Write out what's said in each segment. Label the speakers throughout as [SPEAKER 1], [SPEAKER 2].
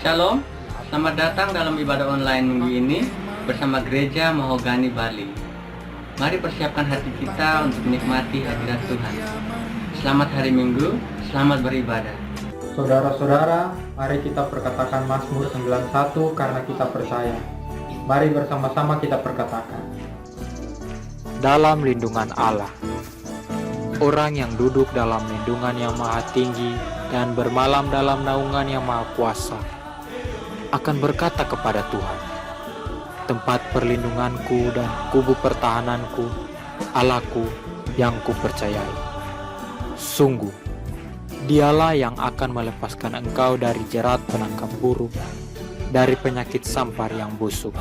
[SPEAKER 1] Shalom, selamat datang dalam ibadah online minggu ini bersama Gereja Mahogani Bali. Mari persiapkan hati kita untuk menikmati hadirat Tuhan. Selamat hari Minggu, selamat beribadah.
[SPEAKER 2] Saudara-saudara, mari kita perkatakan Mazmur 91 karena kita percaya. Mari bersama-sama kita perkatakan.
[SPEAKER 3] Dalam lindungan Allah. Orang yang duduk dalam lindungan yang maha tinggi dan bermalam dalam naungan yang maha kuasa akan berkata kepada Tuhan, tempat perlindunganku dan kubu pertahananku, Allahku yang kupercayai. Sungguh, Dialah yang akan melepaskan engkau dari jerat penangkap burung, dari penyakit sampar yang busuk.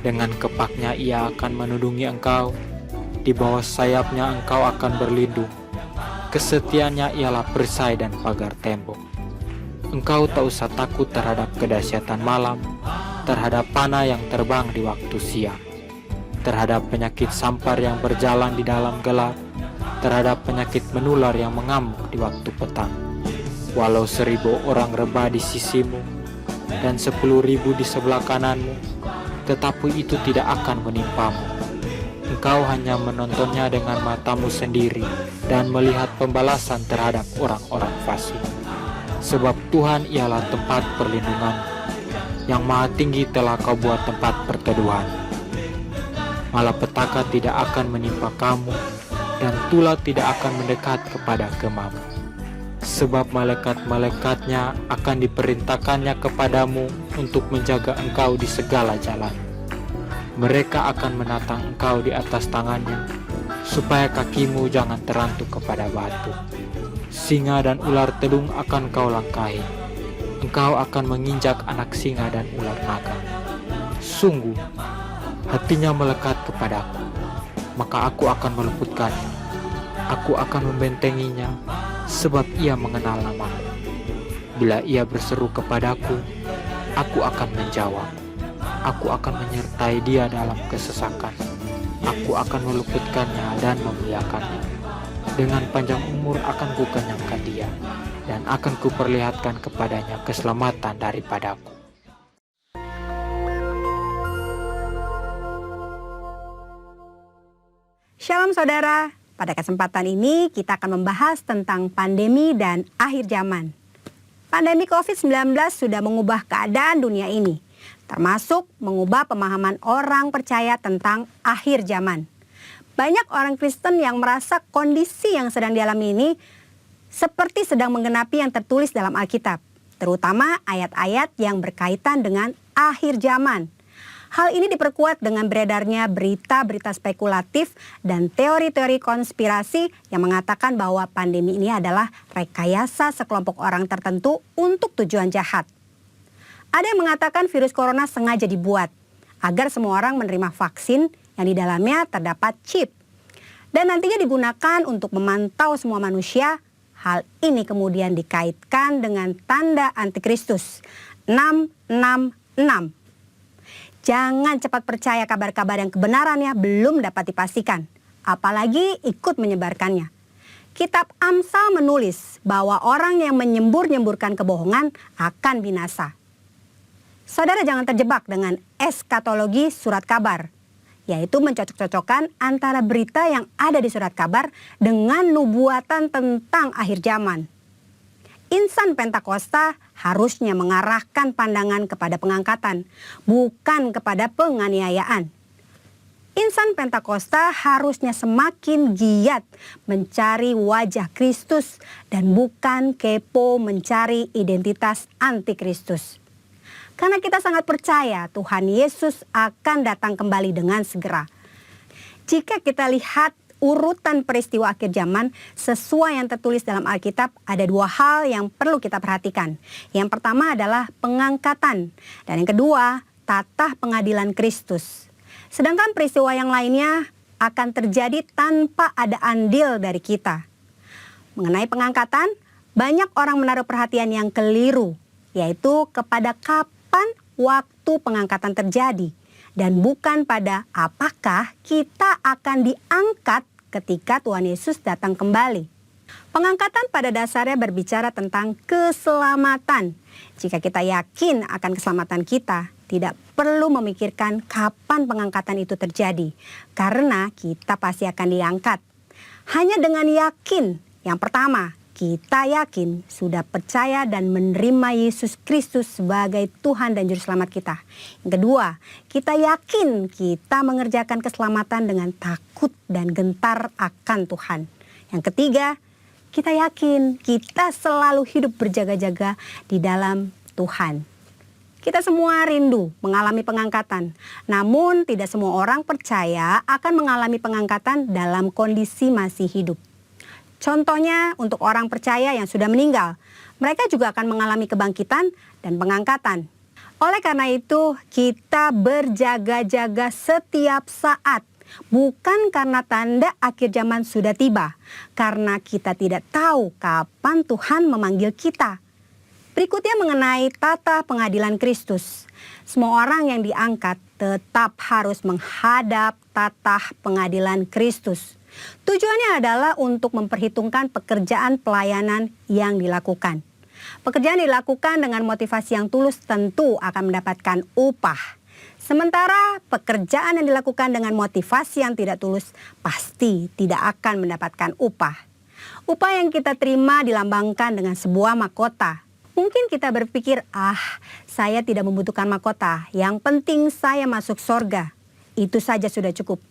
[SPEAKER 3] Dengan kepaknya Ia akan menudungi engkau, di bawah sayapnya engkau akan berlindung. Kesetiaannya ialah perisai dan pagar tembok. Engkau tak usah takut terhadap kedahsyatan malam, terhadap panah yang terbang di waktu siang, terhadap penyakit sampar yang berjalan di dalam gelap, terhadap penyakit menular yang mengamuk di waktu petang. Walau 1000 orang rebah di sisimu dan 10.000 di sebelah kananmu, tetapi itu tidak akan menimpamu. Engkau hanya menontonnya dengan matamu sendiri dan melihat pembalasan terhadap orang-orang fasik. Sebab Tuhan ialah tempat perlindungan, yang maha tinggi telah kau buat tempat perteduhan. Malapetaka tidak akan menimpa kamu, dan tulah tidak akan mendekat kepada kemamu. Sebab malaikat-malaikatnya akan diperintahkannya kepadamu untuk menjaga engkau di segala jalan. Mereka akan menatang engkau di atas tangannya, supaya kakimu jangan terantuk kepada batu. Singa dan ular telung akan kau langkahi. Engkau akan menginjak anak singa dan ular naga. Sungguh, hatinya melekat kepadaku, maka aku akan meluputkannya. Aku akan membentenginya, sebab ia mengenal namaku. Bila ia berseru kepadaku, aku akan menjawab. Aku akan menyertai dia dalam kesesakan. Aku akan meluputkannya dan memuliakannya. Dengan panjang umur akan kukenyangkan dia, dan akan kuperlihatkan kepadanya keselamatan daripadaku.
[SPEAKER 4] Shalom saudara, pada kesempatan ini kita akan membahas tentang pandemi dan akhir zaman. Pandemi COVID-19 sudah mengubah keadaan dunia ini, termasuk mengubah pemahaman orang percaya tentang akhir zaman. Banyak orang Kristen yang merasa kondisi yang sedang dialami ini seperti sedang menggenapi yang tertulis dalam Alkitab, terutama ayat-ayat yang berkaitan dengan akhir zaman. Hal ini diperkuat dengan beredarnya berita-berita spekulatif dan teori-teori konspirasi yang mengatakan bahwa pandemi ini adalah rekayasa sekelompok orang tertentu untuk tujuan jahat. Ada yang mengatakan virus corona sengaja dibuat agar semua orang menerima vaksin yang di dalamnya terdapat chip dan nantinya digunakan untuk memantau semua manusia. Hal ini kemudian dikaitkan dengan tanda antikristus 666. Jangan cepat percaya kabar-kabar yang kebenarannya belum dapat dipastikan, apalagi ikut menyebarkannya. Kitab Amsal menulis bahwa orang yang menyembur-nyemburkan kebohongan akan binasa. Saudara jangan terjebak dengan eskatologi surat kabar, yaitu mencocok-cocokkan antara berita yang ada di surat kabar dengan nubuatan tentang akhir zaman. Insan Pentakosta harusnya mengarahkan pandangan kepada pengangkatan, bukan kepada penganiayaan. Insan Pentakosta harusnya semakin giat mencari wajah Kristus dan bukan kepo mencari identitas antikristus. Karena kita sangat percaya Tuhan Yesus akan datang kembali dengan segera. Jika kita lihat urutan peristiwa akhir zaman sesuai yang tertulis dalam Alkitab, ada 2 hal yang perlu kita perhatikan. Yang pertama adalah pengangkatan, dan yang kedua tatah pengadilan Kristus. Sedangkan peristiwa yang lainnya akan terjadi tanpa ada andil dari kita. Mengenai pengangkatan, banyak orang menaruh perhatian yang keliru, yaitu kepada kapan waktu pengangkatan terjadi, dan bukan pada apakah kita akan diangkat ketika Tuhan Yesus datang kembali. Pengangkatan pada dasarnya berbicara tentang keselamatan. Jika kita yakin akan keselamatan kita, tidak perlu memikirkan kapan pengangkatan itu terjadi, karena kita pasti akan diangkat. Hanya dengan yakin, yang pertama, kita yakin sudah percaya dan menerima Yesus Kristus sebagai Tuhan dan Juru Selamat kita. Yang kedua, kita yakin kita mengerjakan keselamatan dengan takut dan gentar akan Tuhan. Yang ketiga, kita yakin kita selalu hidup berjaga-jaga di dalam Tuhan. Kita semua rindu mengalami pengangkatan, namun tidak semua orang percaya akan mengalami pengangkatan dalam kondisi masih hidup. Contohnya untuk orang percaya yang sudah meninggal, mereka juga akan mengalami kebangkitan dan pengangkatan. Oleh karena itu, kita berjaga-jaga setiap saat. Bukan karena tanda akhir zaman sudah tiba, karena kita tidak tahu kapan Tuhan memanggil kita. Berikutnya mengenai tata pengadilan Kristus. Semua orang yang diangkat tetap harus menghadap tata pengadilan Kristus. Tujuannya adalah untuk memperhitungkan pekerjaan pelayanan yang dilakukan. Pekerjaan dilakukan dengan motivasi yang tulus tentu akan mendapatkan upah. Sementara pekerjaan yang dilakukan dengan motivasi yang tidak tulus pasti tidak akan mendapatkan upah. Upah yang kita terima dilambangkan dengan sebuah mahkota. Mungkin kita berpikir, saya tidak membutuhkan mahkota, yang penting saya masuk sorga. Itu saja sudah cukup.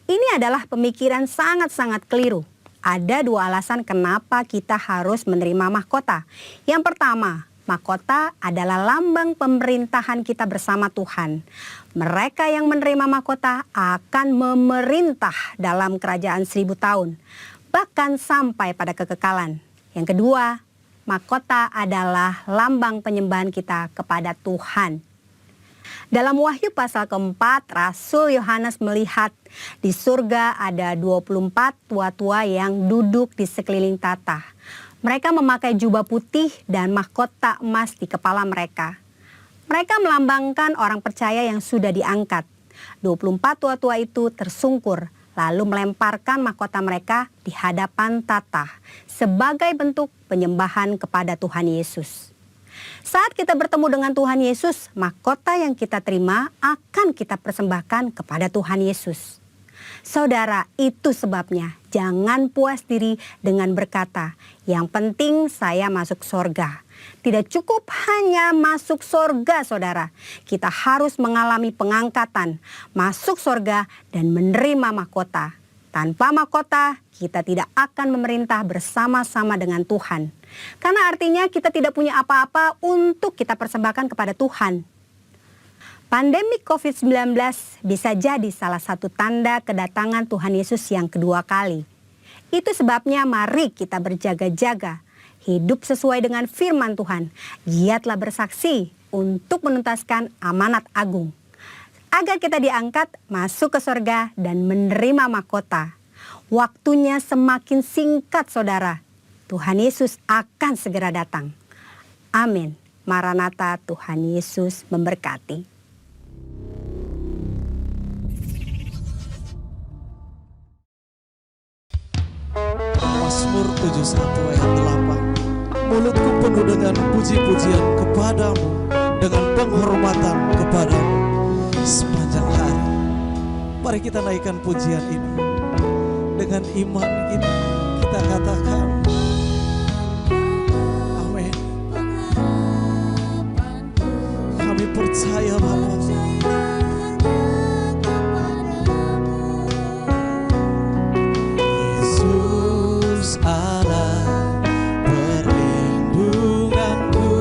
[SPEAKER 4] Ini adalah pemikiran sangat-sangat keliru. Ada dua alasan kenapa kita harus menerima mahkota. Yang pertama, mahkota adalah lambang pemerintahan kita bersama Tuhan. Mereka yang menerima mahkota akan memerintah dalam kerajaan 1000 tahun, bahkan sampai pada kekekalan. Yang kedua, mahkota adalah lambang penyembahan kita kepada Tuhan. Dalam Wahyu pasal keempat, Rasul Yohanes melihat di surga ada 24 tua-tua yang duduk di sekeliling tata. Mereka memakai jubah putih dan mahkota emas di kepala mereka. Mereka melambangkan orang percaya yang sudah diangkat. 24 tua-tua itu tersungkur, lalu melemparkan mahkota mereka di hadapan tata sebagai bentuk penyembahan kepada Tuhan Yesus. Saat kita bertemu dengan Tuhan Yesus, mahkota yang kita terima akan kita persembahkan kepada Tuhan Yesus. Saudara, itu sebabnya jangan puas diri dengan berkata, yang penting saya masuk sorga. Tidak cukup hanya masuk sorga, saudara. Kita harus mengalami pengangkatan, masuk sorga, dan menerima mahkota. Tanpa mahkota, kita tidak akan memerintah bersama-sama dengan Tuhan. Karena artinya kita tidak punya apa-apa untuk kita persembahkan kepada Tuhan. Pandemi COVID-19 bisa jadi salah satu tanda kedatangan Tuhan Yesus yang kedua kali. Itu sebabnya mari kita berjaga-jaga, hidup sesuai dengan firman Tuhan, giatlah bersaksi untuk menuntaskan amanat agung, agar kita diangkat masuk ke sorga dan menerima mahkota. Waktunya semakin singkat, saudara. Tuhan Yesus akan segera datang. Amin. Maranatha, Tuhan Yesus memberkati.
[SPEAKER 5] Mazmur 71 ayat 8. Mulutku penuh dengan puji-pujian kepadamu, dengan penghormatan kepadamu sepanjang hari. Mari kita naikkan pujian ini. Dengan iman kita katakan amin. Kami percaya Bapa. Yesus Allah perlindunganku,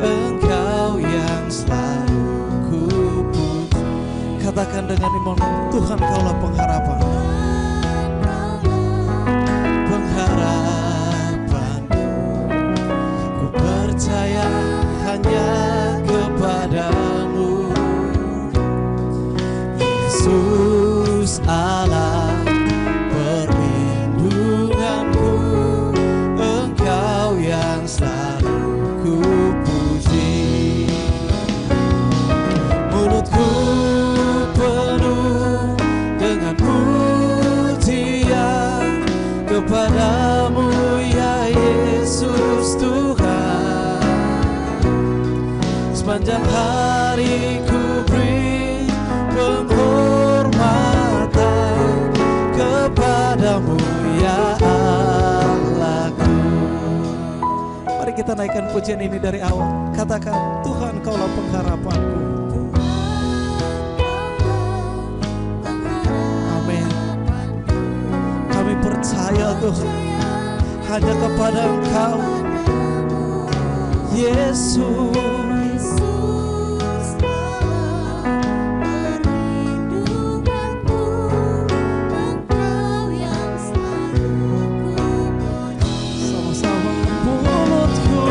[SPEAKER 5] Engkau yang selalu kupuji. Katakan dengan iman, Tuhan Kaulah pengharapan. Pengharapanku, ku percaya hanya kepadamu. Yesus Allah perlindunganku, Engkau yang selalu kupuji. Mulutku penuh dengan pujian kepadamu, hari ku beri penghormatan kepadamu ya Allahku. Mari kita naikkan pujian ini dari awal. Katakan, Tuhan Kaulah pengharapanku. Amin. Kami percaya Tuhan, hanya kepada Engkau Yesus. Sama-sama mulutku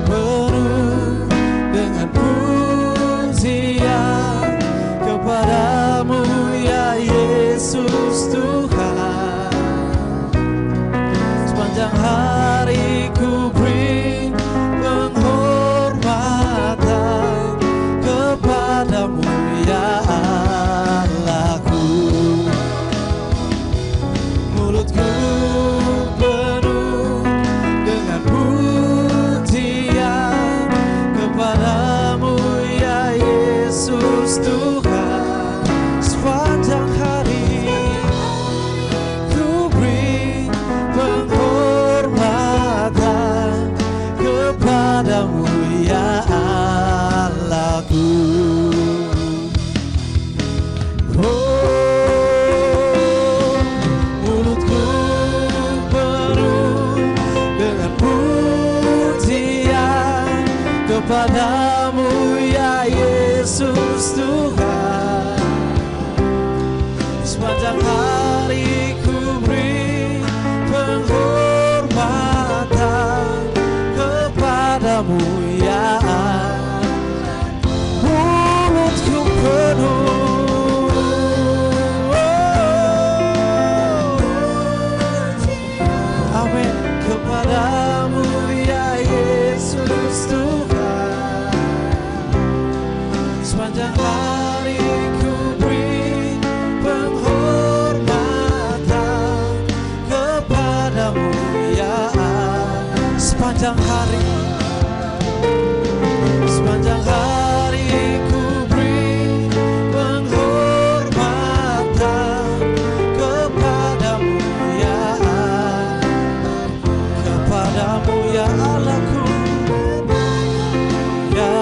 [SPEAKER 5] penuh dengan pujian kepadamu ya Yesus Tuhan. Sepanjang hari ku beri penghormatan kepadamu ya Allahku. Mulutku penuh dengan pujian kepadamu ya Yesus Tuhan. Sepanjang hari ku beri penghormatan kepadamu ya Allahku. Oh, mulutku penuh dengan pujian kepadamu ya Yesus Tuhan. Sepanjang hari ku beri penghormatan kepadamu ya mulutku penuh. Amin. Kepadamu ya Yesus Tuhan. Sepanjang hari ku beri penghormatan kepadamu ya. Sepanjang hari ku beri penghormatan kepadamu ya Allahku ya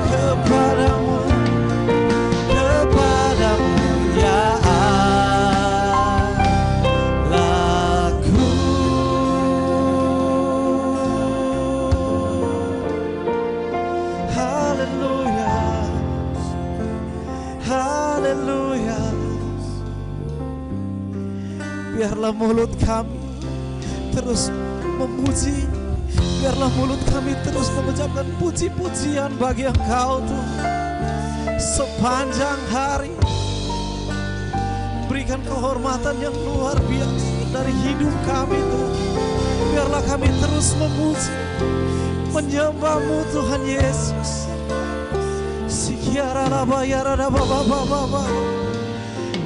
[SPEAKER 5] kepadamu ya Allahku. Haleluya, haleluya. Biarlah mulut kami terus memuji, biarlah mulut kami terus mengucapkan puji-pujian bagi Engkau Tuhan. Sepanjang hari berikan kehormatan yang luar biasa dari hidup kami Tuhan. Biarlah kami terus memuji, menyembah-Mu Tuhan Yesus. Sikiararabayarabababababa.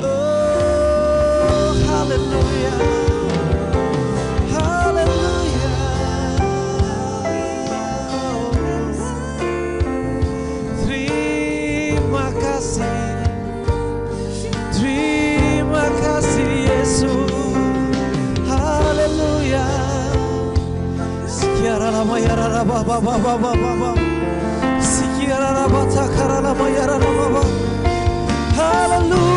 [SPEAKER 5] Oh, haleluya. Haleluya. Terima kasih. Terima kasih Yesus. Haleluya. Sikiararabayarabababababa. Sikiararabatakarabayarababa. Haleluya.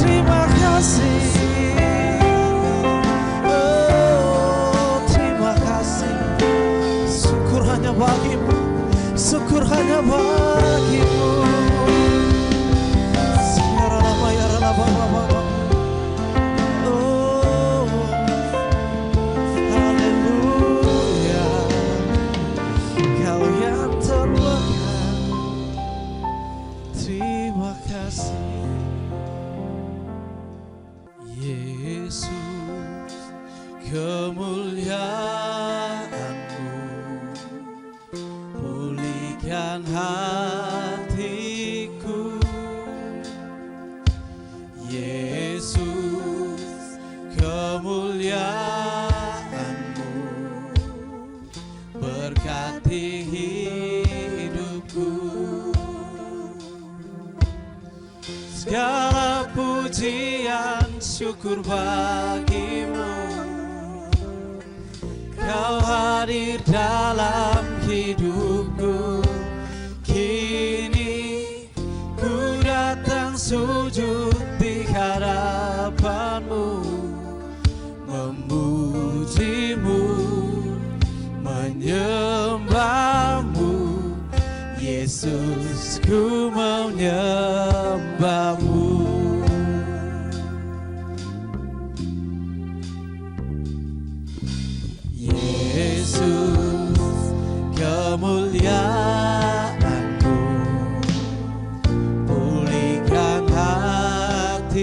[SPEAKER 5] Terima kasih. Oh, terima kasih. Syukur hanya bagimu. Syukur hanya bagimu. Oh, haleluya. Kau yang terbaik. Terima kasih Yesus, kemuliaan-Mu pulihkan hatiku, Yesus, kemuliaan-Mu berkati hidupku. Segala pujian syukur bagimu, Kau hadir dalam hidupku. Kini ku datang sujud di hadapan-Mu, memuji-Mu, menyembah-Mu. Yesus, ku menyembah-Mu. Yesus, kemuliaan-Mu pulihkan hatiku.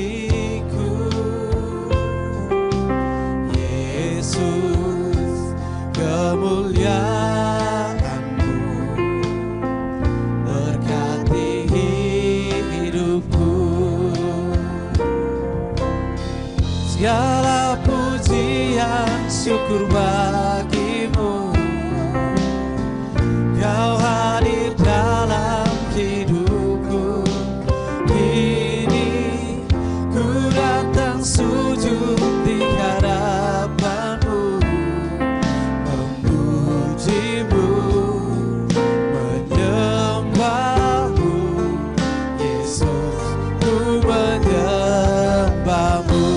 [SPEAKER 5] Yesus, kemuliaan-Mu berkati hidupku. Segala pujian syukur bagimu, Kau hadir dalam hidupku. Kini ku datang sujud di hadapan-Mu, memuji-Mu, menyembah-Mu. Yesus, ku menyembah-Mu.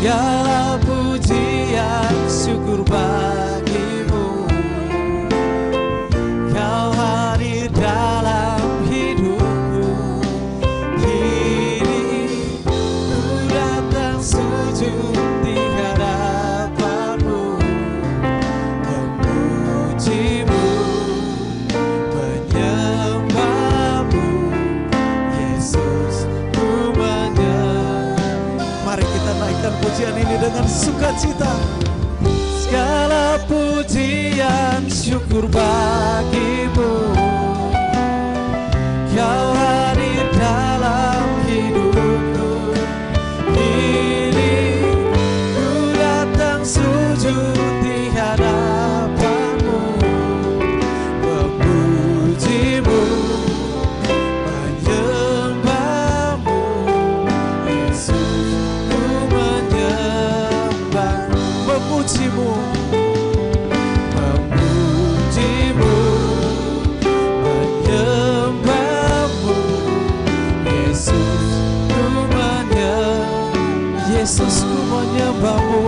[SPEAKER 5] Segala pujian syukur bagimu, Kau hadir dalam hidupku. Kini ku datang sujud di hadapan-Mu, memuji-Mu, menyembah-Mu. Yesus, ku menyembah. Mari kita naikkan pujian ini dengan sukacita. Segala pujian syukur bagimu, Kau hadir dalam hidupku. Kini ku datang sujud di hadapan-Mu, memuji-Mu, menyembah-Mu. Yesus, ku menyembah, memuji-Mu, memuji-Mu, menyembah-Mu. Yesus, ku menyembah. Yesus, ku menyembah-Mu.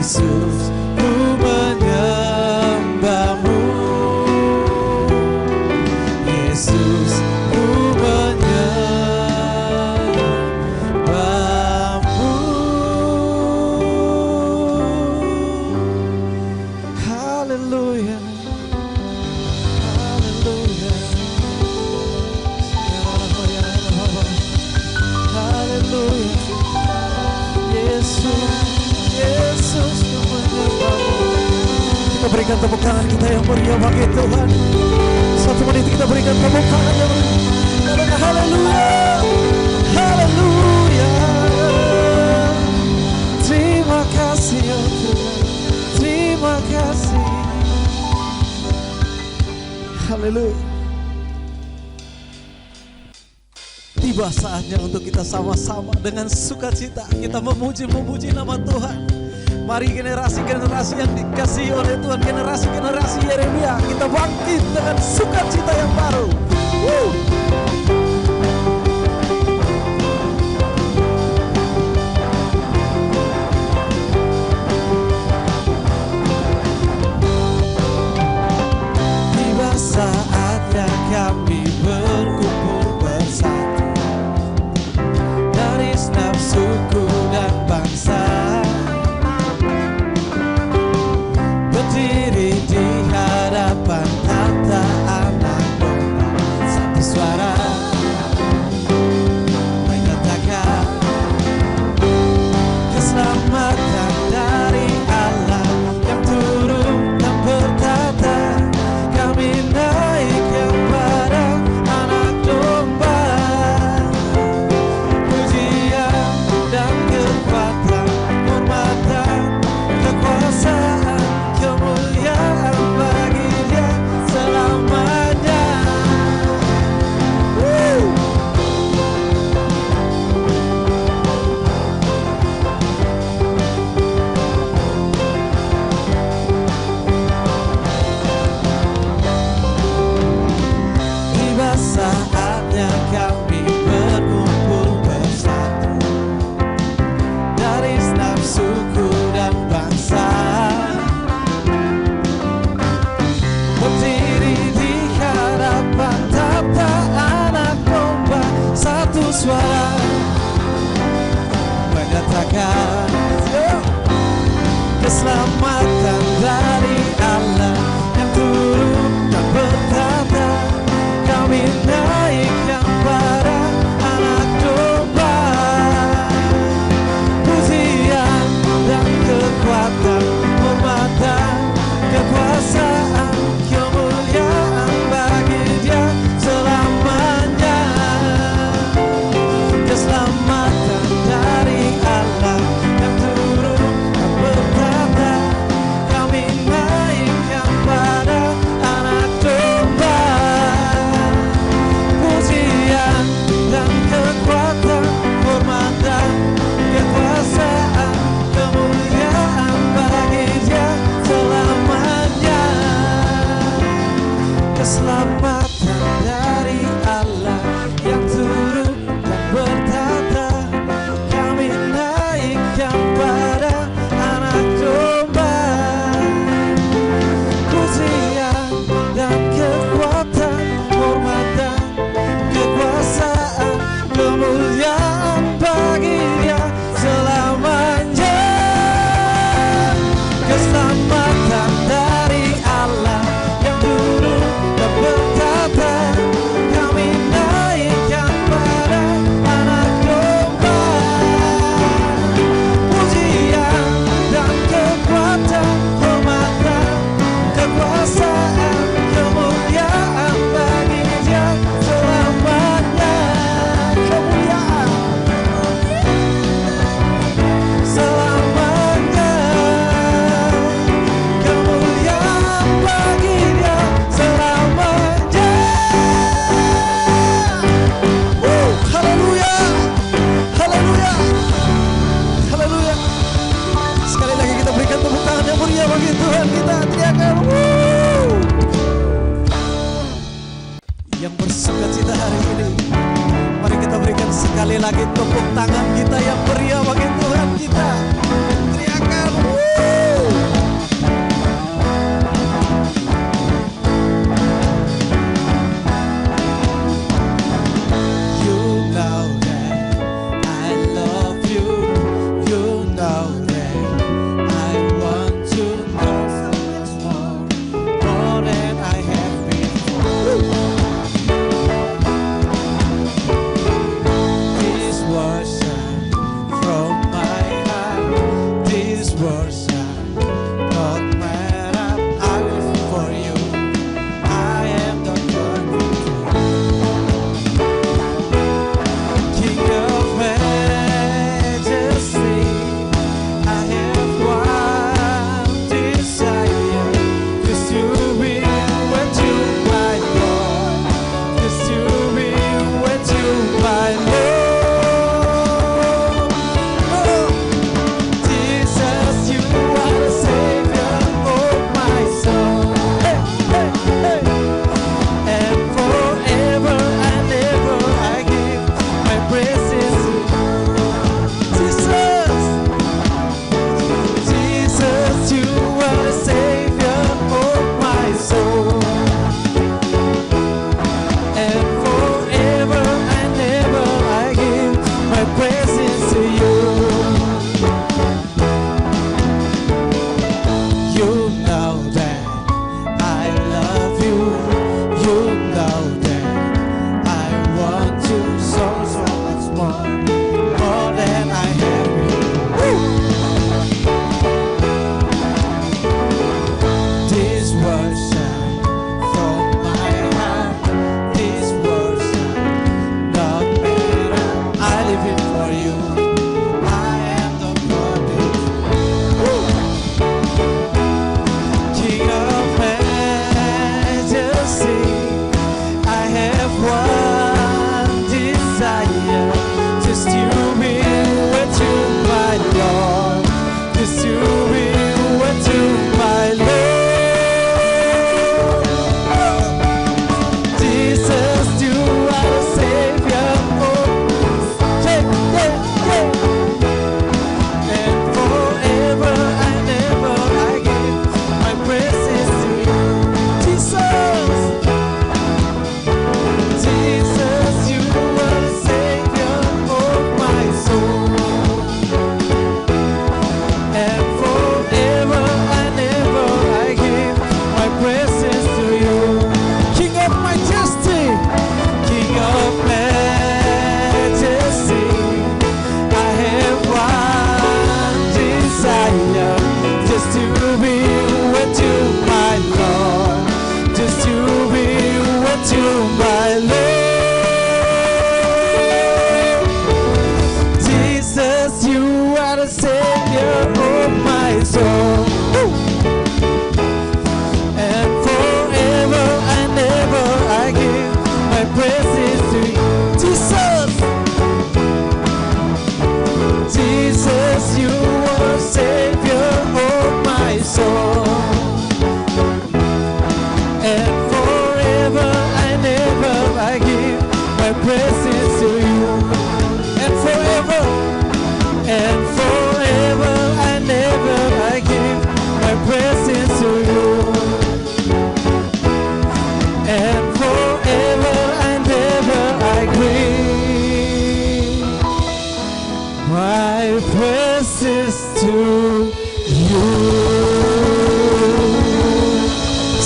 [SPEAKER 5] Yesus, ku menyembah-Mu. Yesus, ku menyembah-Mu. Haleluya, haleluya, haleluya. Yesus, Yesus, ku menyembah-Mu. Kita berikan tepuk tangan kita yang meriah bagi Tuhan. 1 menit kita berikan tepuk tangan yang meriah. Haleluya, haleluya. Terima kasih ya Tuhan, terima kasih. Haleluya. Tiba saatnya untuk kita sama-sama dengan sukacita kita memuji nama Tuhan. Mari generasi-generasi yang dikasihi oleh Tuhan, generasi-generasi Yeremia, kita bangkit dengan sukacita yang baru. Tiba saatnya kami berkumpul bersatu dari segenap suku dan bangsa, berdiri di hadapan tata anak domba, satu suara keselamatan dari Allah yang turun dan bertata. Kami naikkan pada anak domba. Pujian dan kekuatan, hormat dan kekuasaan, kemuliaan bagi Dia selamanya. Keselamatan dari Allah yang turun dan bertata. Kami naikkan pada anak domba. Pujian dan kekuatan, hormat dan kekuasaan, kemuliaan bagi Dia selamanya. Keselamatan dari Allah yang turun dan bertata. Kami naikkan pada anak domba. Pujian dan kekuatan, hormat dan kekuasaan, kemuliaan bagi Dia selamanya. Keselamatan dari Allah yang turun dan bertata. Kami naikkan pada anak domba. Pujian dan kekuatan, hormat dan kekuasaan, kemuliaan bagi Dia selamanya. Kemuliaan selamanya. Kemuliaan bagi Dia selamanya. Haleluya, haleluya, haleluya. Sekali lagi kita berikan tepuk tangan yang meriah bagi Tuhan kita. Teriakan yang bersukacita hari ini. Mari kita berikan sekali lagi tepuk tangan kita yang meriah bagi Tuhan kita. Teriakan You know that I love you. You know that I want to know so much more than I have before. These words are from my heart. These words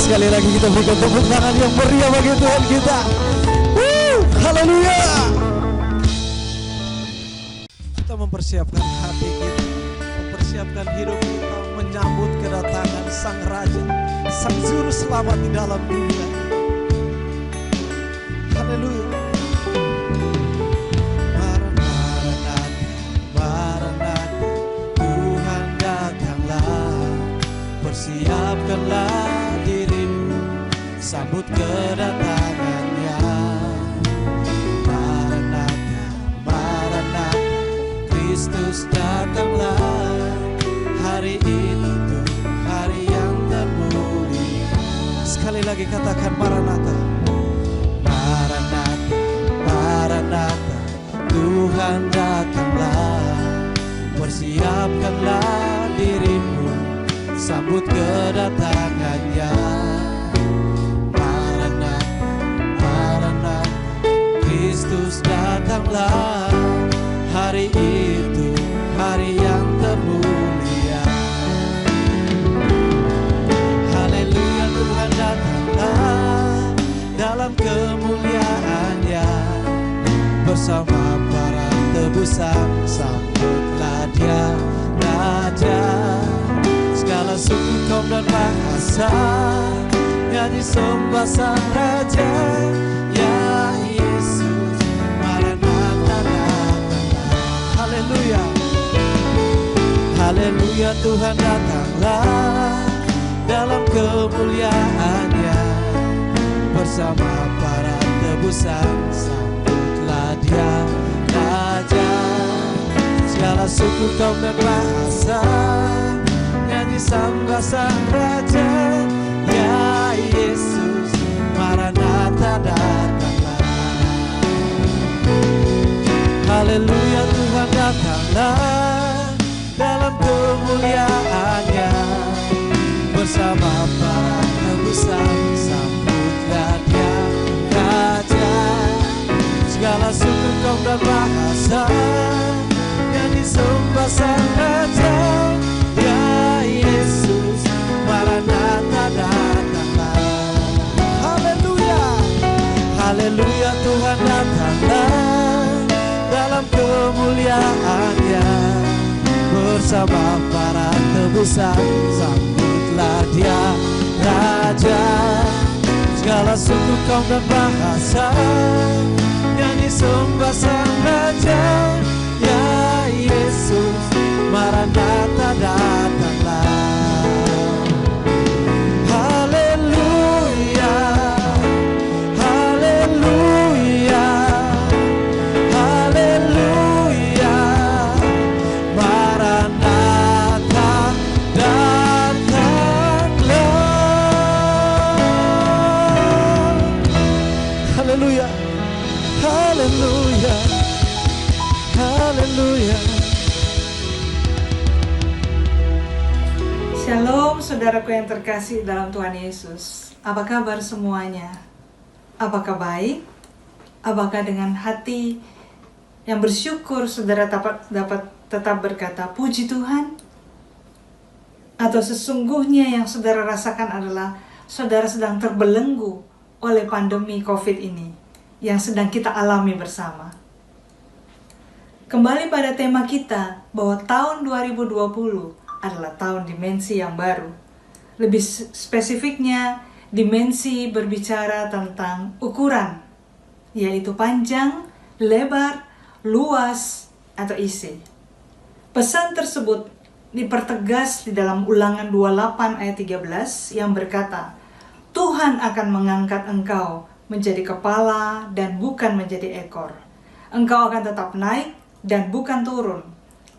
[SPEAKER 5] Sekali lagi kita berikan tepuk tangan yang meriah bagi Tuhan kita. Haleluya. Kita mempersiapkan hati kita, mempersiapkan hidup kita menyambut kedatangan Sang Raja, Sang Juru Selamat di dalam dunia. Haleluya. Maranatha, Maranatha, Tuhan datanglah. Persiapkanlah dirimu, sambut kedatangannya. Maranatha, Maranatha, Kristus datanglah. Hari itu hari yang termulia. Sekali lagi katakan Maranatha. Maranatha, Maranatha, Tuhan datanglah. Persiapkanlah dirimu, sambut kedatangannya. Maranatha, Maranatha, Kristus datanglah. Hari itu hari yang termulia. Haleluya, Tuhan datanglah dalam kemuliaannya. Bersama para tebusan sambutlah dia Raja. Segala suku, kaum dan bahasa nyanyi sembah Sang Raja. Ya Yesus, Maranatha datanglah. Haleluya, haleluya, Tuhan datanglah dalam kemuliaannya. Bersama para tebusan sambutlah dia Raja. Segala suku, kaum dan bahasa nyanyi sembah Sang Raja. Ya Yesus, Maranatha datanglah. Haleluya, Tuhan datanglah dalam kemuliaannya. Bersama para tebusan sambutlah dia Raja. Segala suku, kaum dan bahasa nyanyi sembah Sang Raja. Ya Yesus, Maranatha datanglah. Haleluya, haleluya, Tuhan datanglah dalam kemuliaannya. Bersama para tebusan sambutlah dia Raja. Segala suku, kaum dan bahasa nyanyi sembah Sang Raja. Ya Yesus, Maranatha datanglah. Haleluya, haleluya, haleluya, Maranatha datanglah. Haleluya, haleluya, haleluya.
[SPEAKER 6] Shalom saudaraku yang terkasih dalam Tuhan Yesus. Apa kabar semuanya? Apakah baik? Apakah dengan hati yang bersyukur saudara dapat tetap berkata puji Tuhan? Atau sesungguhnya yang saudara rasakan adalah saudara sedang terbelenggu oleh pandemi COVID ini yang sedang kita alami bersama? Kembali pada tema kita bahwa tahun 2020 adalah tahun dimensi yang baru. Lebih spesifiknya, dimensi berbicara tentang ukuran, yaitu panjang, lebar, luas, atau isi. Pesan tersebut dipertegas di dalam Ulangan 28 ayat 13 yang berkata, Tuhan akan mengangkat engkau menjadi kepala dan bukan menjadi ekor. Engkau akan tetap naik dan bukan turun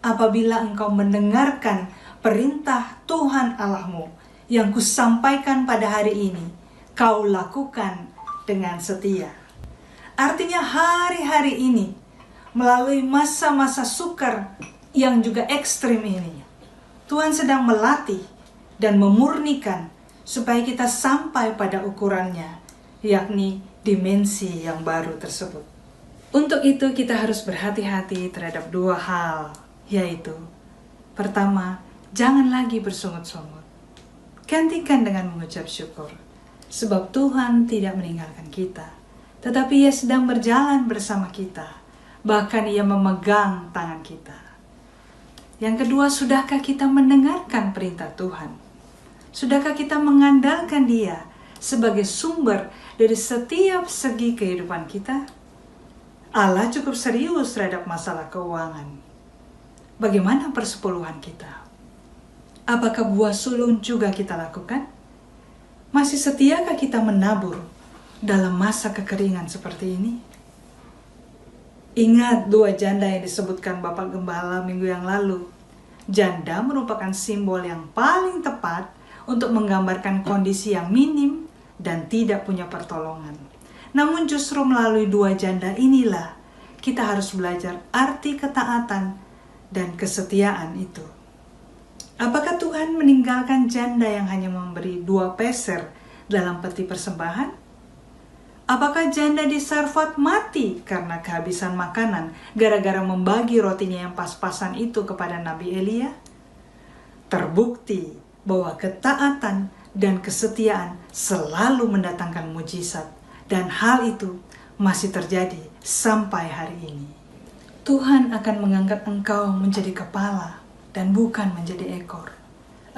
[SPEAKER 6] apabila engkau mendengarkan perintah Tuhan Allahmu yang kusampaikan pada hari ini, kau lakukan dengan setia. Artinya hari-hari ini, melalui masa-masa sukar yang juga ekstrim ini, Tuhan sedang melatih dan memurnikan supaya kita sampai pada ukurannya, yakni dimensi yang baru tersebut. Untuk itu kita harus berhati-hati terhadap dua hal, yaitu pertama, jangan lagi bersungut-sungut. Gantikan dengan mengucap syukur. sebab Tuhan tidak meninggalkan kita, tetapi Ia sedang berjalan bersama kita, bahkan Ia memegang tangan kita. Yang kedua, sudahkah kita mendengarkan perintah Tuhan? Sudahkah kita mengandalkan Dia sebagai sumber dari setiap segi kehidupan kita? Allah cukup serius terhadap masalah keuangan. Bagaimana persepuluhan kita? Apakah buah sulung juga kita lakukan? Masih setiakah kita menabur dalam masa kekeringan seperti ini? Ingat 2 janda yang disebutkan Bapak Gembala minggu yang lalu. Janda merupakan simbol yang paling tepat untuk menggambarkan kondisi yang minim dan tidak punya pertolongan. Namun justru melalui 2 janda inilah kita harus belajar arti ketaatan dan kesetiaan itu. Apakah Tuhan meninggalkan janda yang hanya memberi 2 peser dalam peti persembahan? Apakah janda di Sarfat mati karena kehabisan makanan gara-gara membagi rotinya yang pas-pasan itu kepada Nabi Elia? Terbukti bahwa ketaatan dan kesetiaan selalu mendatangkan mujizat, dan hal itu masih terjadi sampai hari ini. Tuhan akan mengangkat engkau menjadi kepala dan bukan menjadi ekor.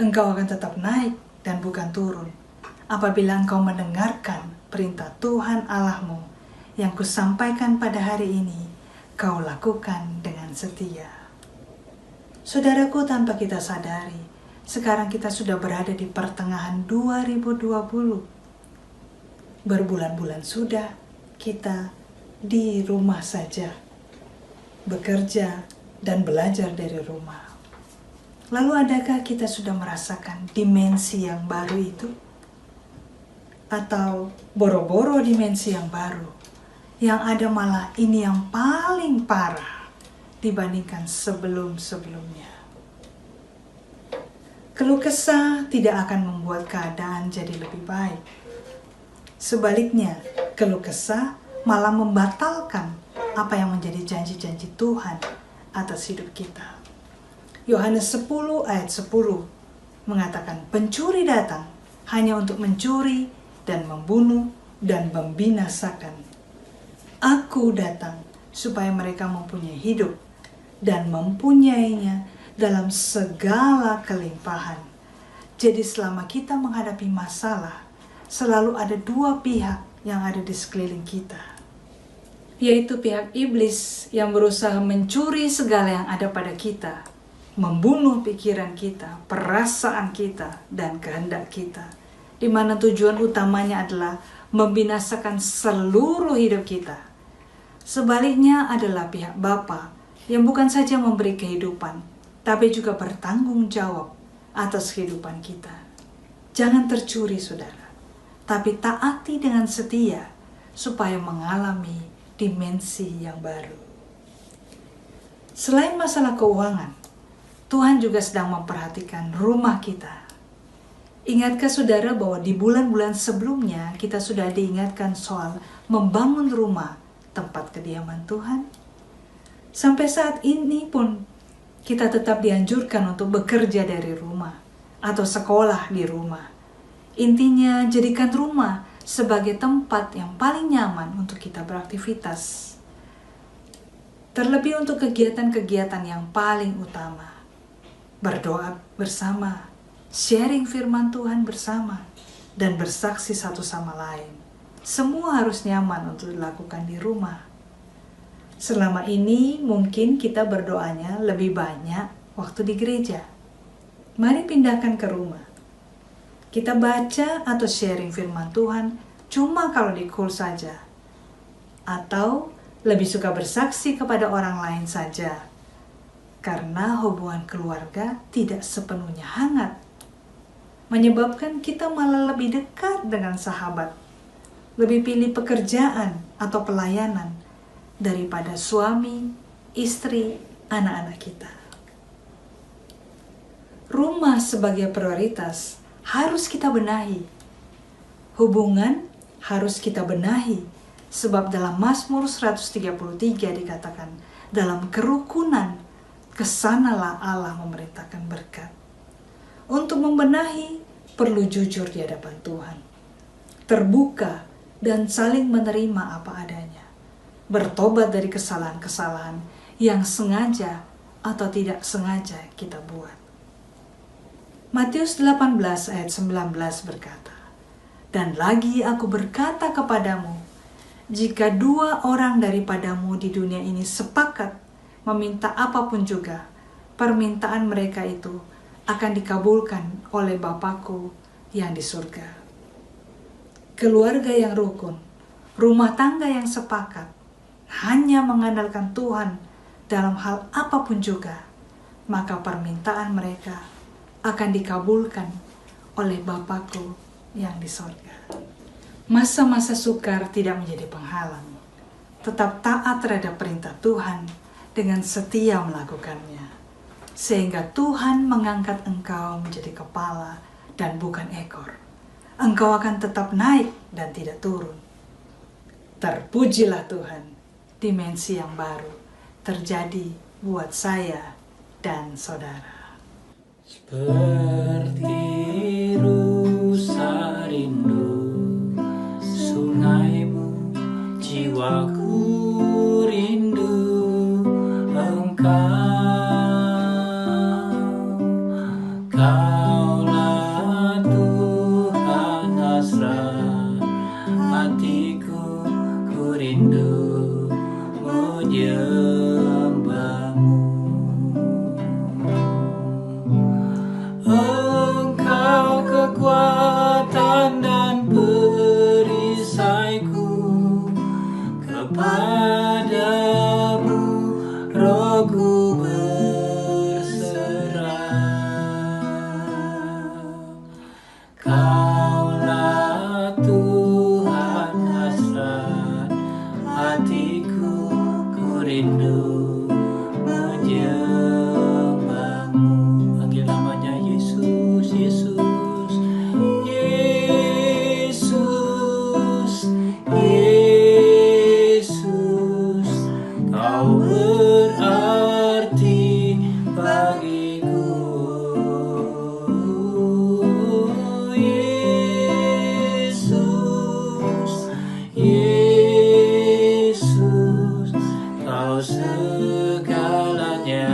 [SPEAKER 6] Engkau akan tetap naik dan bukan turun apabila engkau mendengarkan perintah Tuhan Allahmu yang kusampaikan pada hari ini, kau lakukan dengan setia. Saudaraku, tanpa kita sadari, sekarang kita sudah berada di pertengahan 2020. Berbulan-bulan sudah kita di rumah saja, bekerja dan belajar dari rumah. Lalu adakah kita sudah merasakan dimensi yang baru itu? Atau boro-boro dimensi yang baru, yang ada malah ini yang paling parah dibandingkan sebelum-sebelumnya? Keluh kesah tidak akan membuat keadaan jadi lebih baik. Sebaliknya, keluh kesah malah membatalkan apa yang menjadi janji-janji Tuhan atas hidup kita. Yohanes 10 ayat 10 mengatakan, pencuri datang hanya untuk mencuri dan membunuh dan membinasakan. Aku datang supaya mereka mempunyai hidup dan mempunyainya dalam segala kelimpahan. Jadi selama kita menghadapi masalah, selalu ada 2 pihak yang ada di sekeliling kita, yaitu pihak iblis yang berusaha mencuri segala yang ada pada kita, membunuh pikiran kita, perasaan kita, dan kehendak kita, di mana tujuan utamanya adalah membinasakan seluruh hidup kita. Sebaliknya adalah pihak Bapa yang bukan saja memberi kehidupan, tapi juga bertanggung jawab atas kehidupan kita. Jangan tercuri, saudara, tapi taati dengan setia supaya mengalami dimensi yang baru. Selain masalah keuangan, Tuhan juga sedang memperhatikan rumah kita. Ingatkah saudara bahwa di bulan-bulan sebelumnya kita sudah diingatkan soal membangun rumah tempat kediaman Tuhan? Sampai saat ini pun kita tetap dianjurkan untuk bekerja dari rumah atau sekolah di rumah. Intinya, jadikan rumah sebagai tempat yang paling nyaman untuk kita beraktivitas. Terlebih untuk kegiatan-kegiatan yang paling utama. Berdoa bersama, sharing firman Tuhan bersama, dan bersaksi satu sama lain. Semua harus nyaman untuk dilakukan di rumah. Selama ini mungkin kita berdoanya lebih banyak waktu di gereja. Mari pindahkan ke rumah. Kita baca atau sharing firman Tuhan cuma kalau di call saja. Atau lebih suka bersaksi kepada orang lain saja. Karena hubungan keluarga tidak sepenuhnya hangat. Menyebabkan kita malah lebih dekat dengan sahabat. Lebih pilih pekerjaan atau pelayanan daripada suami, istri, anak-anak kita. Rumah sebagai prioritas harus kita benahi. Hubungan harus kita benahi. Sebab dalam Mazmur 133 dikatakan, dalam kerukunan kesanalah Allah memerintahkan berkat. Untuk membenahi perlu jujur di hadapan Tuhan. terbuka, dan saling menerima apa adanya. Bertobat dari kesalahan-kesalahan yang sengaja atau tidak sengaja kita buat. Matius 18 ayat 19 berkata, "Dan lagi aku berkata kepadamu, jika 2 orang daripadamu di dunia ini sepakat meminta apapun juga, permintaan mereka itu akan dikabulkan oleh Bapakku yang di surga." Keluarga yang rukun, rumah tangga yang sepakat, hanya mengandalkan Tuhan dalam hal apapun juga, maka permintaan mereka akan dikabulkan oleh Bapakku yang di surga. Masa-masa sukar tidak menjadi penghalang. Tetap taat terhadap perintah Tuhan dengan setia melakukannya, sehingga Tuhan mengangkat engkau menjadi kepala dan bukan ekor. Engkau akan tetap naik dan tidak turun. Terpujilah Tuhan, dimensi yang baru terjadi buat saya dan saudara.
[SPEAKER 7] Seperti rusa rindu sungaimu, jiwaku rindu engkau. Kaulah Tuhan hasrat hatiku, ku rindu menyembahmu. Engkau kekuatan dan perisaiku, kepadamu rohku berserah. Kaulah Tuhan hasrat hatiku, ku rindu menyembahmu. Panggil namanya Yesus, Yesus, Yesus, Yesus. Kau berarti bagiku. Yesus, Yesus, kau segalanya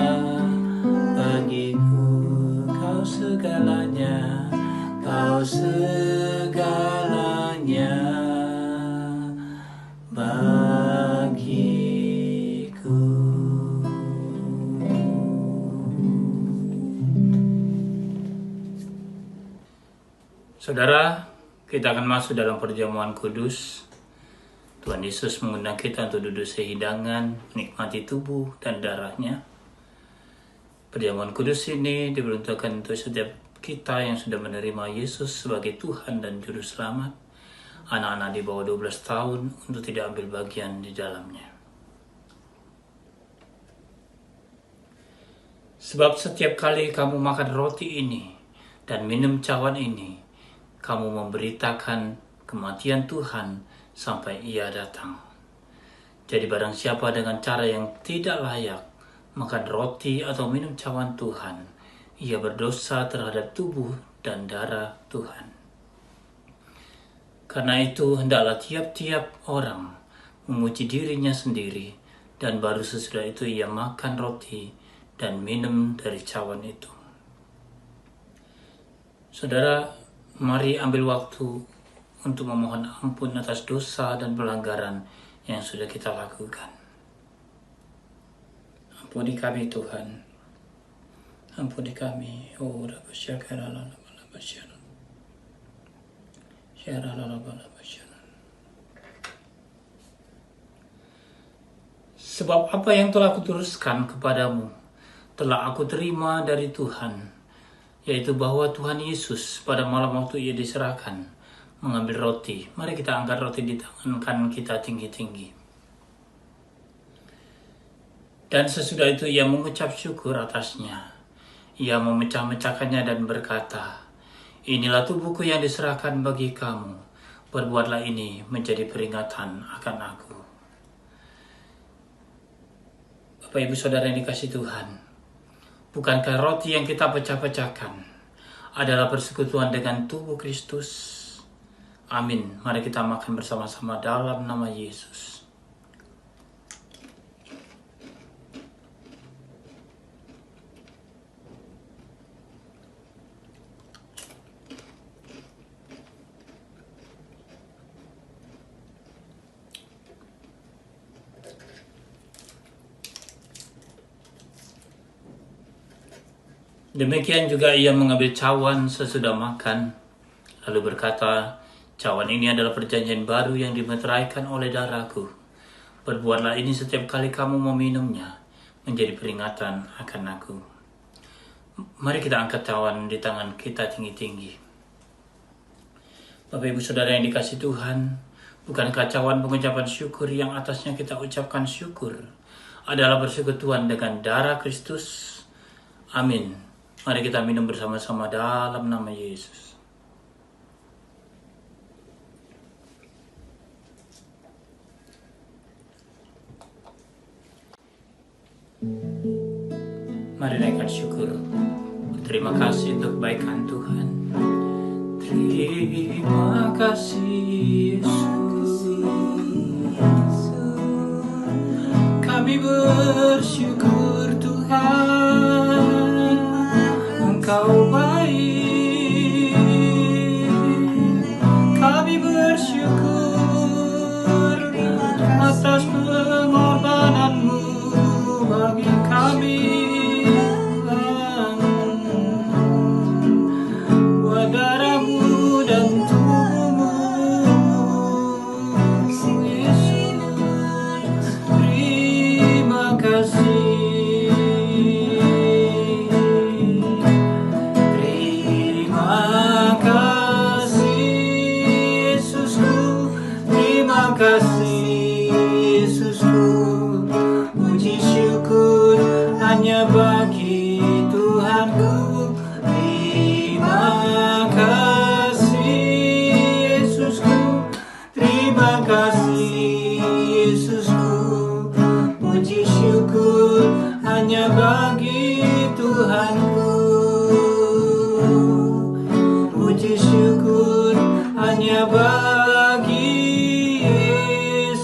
[SPEAKER 7] bagiku. Kau segalanya, kau segalanya bagiku. Saudara, kita akan masuk dalam perjamuan kudus. Tuhan Yesus mengundang kita untuk duduk sehidangan, menikmati tubuh dan darahnya. Perjamuan kudus ini diperuntukkan untuk setiap kita yang sudah menerima Yesus sebagai Tuhan dan Juru Selamat. Anak-anak di bawah 12 tahun untuk tidak ambil bagian di dalamnya. Sebab setiap kali kamu makan roti ini dan minum cawan ini, kamu memberitakan kematian Tuhan sampai Ia datang. Jadi barang siapa dengan cara yang tidak layak makan roti atau minum cawan Tuhan, ia berdosa terhadap tubuh dan darah Tuhan. Karena itu hendaklah tiap-tiap orang memuji dirinya sendiri, dan baru sesudah itu ia makan roti dan minum dari cawan itu. Saudara, mari ambil waktu untuk memohon ampun atas dosa dan pelanggaran yang sudah kita lakukan. Ampuni kami Tuhan, ampuni kami. Oh, sebab apa yang telah kuteruskan kepadamu telah aku terima dari Tuhan, yaitu bahwa Tuhan Yesus pada malam waktu Ia diserahkan mengambil roti. Mari kita angkat roti di tangan kanan kita tinggi-tinggi. Dan sesudah itu Ia mengucap syukur atasnya. Ia memecah-mecahkannya dan berkata, "Inilah tubuhku yang diserahkan bagi kamu. Perbuatlah ini menjadi peringatan akan aku." Bapak Ibu Saudara yang dikasihi Tuhan, bukankah roti yang kita pecah-pecahkan adalah persekutuan dengan tubuh Kristus? Amin. Mari kita makan bersama-sama dalam nama Yesus. Demikian juga ia mengambil cawan sesudah makan, lalu berkata, "Cawan ini adalah perjanjian baru yang dimeteraikan oleh darahku. Berbuatlah ini setiap kali kamu meminumnya, menjadi peringatan akan aku." Mari kita angkat cawan di tangan kita tinggi-tinggi. Bapak Ibu Saudara yang dikasihi Tuhan, bukankah cawan pengucapan syukur yang atasnya kita ucapkan syukur adalah bersekutuan dengan darah Kristus? Amin. Mari kita minum bersama-sama dalam nama Yesus. Mari naikkan syukur. Terima kasih untuk kebaikan Tuhan. Terima kasih Yesus. Kami bersyukur Tuhan, Engkau baik. Kami bersyukur atas pengorbananmu bagi kami. Buat darahmu dan tubuhmu, Yesus. Terima kasih. Bagi Tuhanku, terima kasih Yesusku, terima kasih Yesusku, puji syukur hanya bagi Tuhanku, puji syukur hanya bagi Yesusku.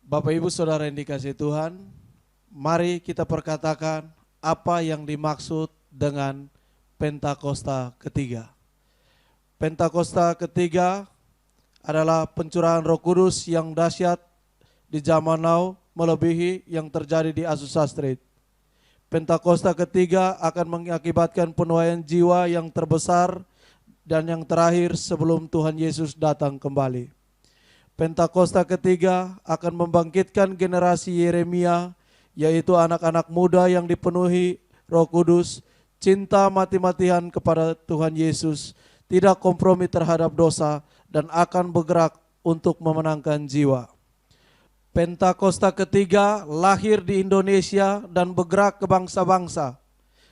[SPEAKER 5] Bapak Ibu Saudara yang dikasihi Tuhan, mari kita perkatakan apa yang dimaksud dengan Pentakosta ketiga. Pentakosta ketiga adalah pencurahan Roh Kudus yang dahsyat di zaman now melebihi yang terjadi di Azusa Street. Pentakosta ketiga akan mengakibatkan penuaian jiwa yang terbesar dan yang terakhir sebelum Tuhan Yesus datang kembali. Pentakosta ketiga akan membangkitkan generasi Yeremia, yaitu anak-anak muda yang dipenuhi Roh Kudus, cinta mati-matian kepada Tuhan Yesus, tidak kompromi terhadap dosa, dan akan bergerak untuk memenangkan jiwa. Pentakosta ketiga lahir di Indonesia dan bergerak ke bangsa-bangsa.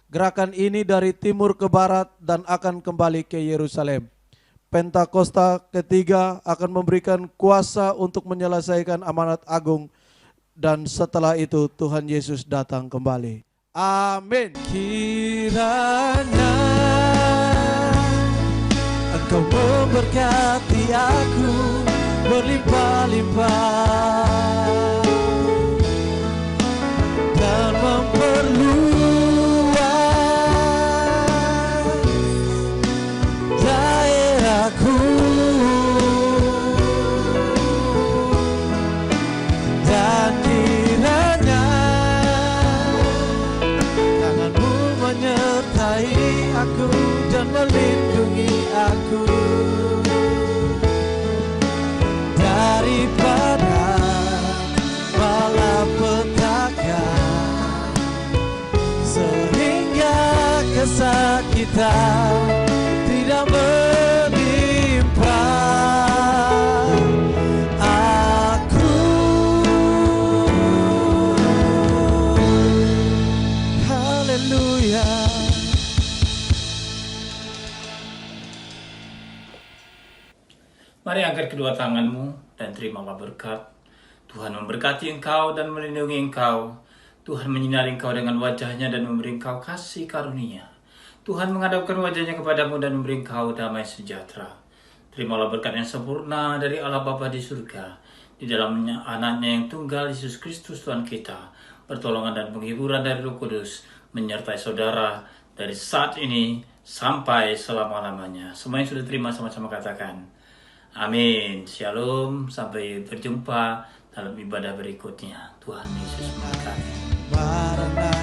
[SPEAKER 5] Gerakan ini dari timur ke barat dan akan kembali ke Yerusalem. Pentakosta ketiga akan memberikan kuasa untuk menyelesaikan amanat agung, dan setelah itu Tuhan Yesus datang kembali. Amin. Kiranya Engkau memberkati aku berlimpah-limpah dan memperluas daerahku, dan kiranya tanganmu menyertai aku dan melindungi aku daripada malapetaka, sehingga kesakitan tidak menimpa aku. Haleluya.
[SPEAKER 7] Mari angkat kedua tanganmu dan terimalah berkat. Tuhan memberkati engkau dan melindungi engkau. Tuhan menyinari engkau dengan wajahnya dan memberi engkau kasih karunia. Tuhan menghadapkan wajahnya kepadamu dan memberi engkau damai sejahtera. Terimalah berkat yang sempurna dari Allah Bapa di surga. Di dalamnya anaknya yang tunggal, Yesus Kristus Tuhan kita. Pertolongan dan penghiburan dari Roh Kudus menyertai saudara dari saat ini sampai selama-lamanya. Semua yang sudah terima sama-sama katakan amin. Shalom. Sampai berjumpa dalam ibadah berikutnya. Tuhan Yesus memberkati.
[SPEAKER 5] Barang